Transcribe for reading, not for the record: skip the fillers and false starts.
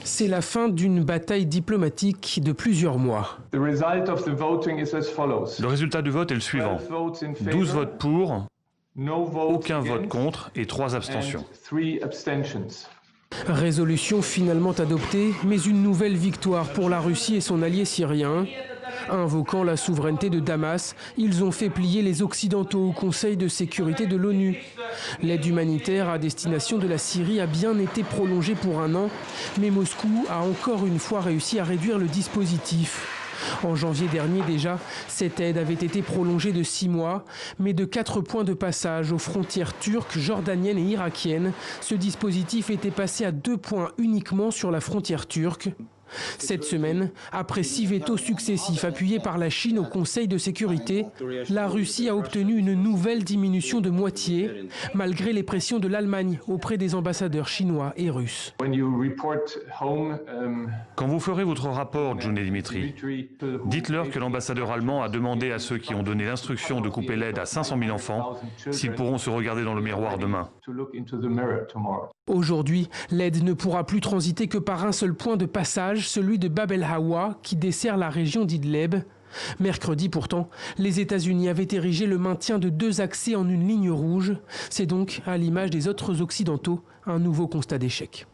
C'est la fin d'une bataille diplomatique de plusieurs mois. The result of the voting is as follows. Le résultat du vote est le suivant. 12 votes in 12 favor, votes pour, no votes aucun vote against, contre et 3 and abstentions. 3 abstentions. Résolution finalement adoptée, mais une nouvelle victoire pour la Russie et son allié syrien. Invoquant la souveraineté de Damas, ils ont fait plier les Occidentaux au Conseil de sécurité de l'ONU. L'aide humanitaire à destination de la Syrie a bien été prolongée pour 1 an, mais Moscou a encore une fois réussi à réduire le dispositif. En janvier dernier déjà, cette aide avait été prolongée de 6 mois, mais de 4 points de passage aux frontières turques, jordaniennes et irakiennes, ce dispositif était passé à 2 points uniquement sur la frontière turque. Cette semaine, après 6 vétos successifs appuyés par la Chine au Conseil de sécurité, la Russie a obtenu une nouvelle diminution de moitié, malgré les pressions de l'Allemagne auprès des ambassadeurs chinois et russes. When you report home, Quand vous ferez votre rapport, June et Dimitri, dites-leur que l'ambassadeur allemand a demandé à ceux qui ont donné l'instruction de couper l'aide à 500 000 enfants s'ils pourront se regarder dans le miroir demain. to look into the mirror tomorrow. Aujourd'hui, l'aide ne pourra plus transiter que par un seul point de passage, celui de Bab el-Hawa, qui dessert la région d'Idleb. Mercredi pourtant, les États-Unis avaient érigé le maintien de 2 accès en une ligne rouge. C'est donc, à l'image des autres occidentaux, un nouveau constat d'échec.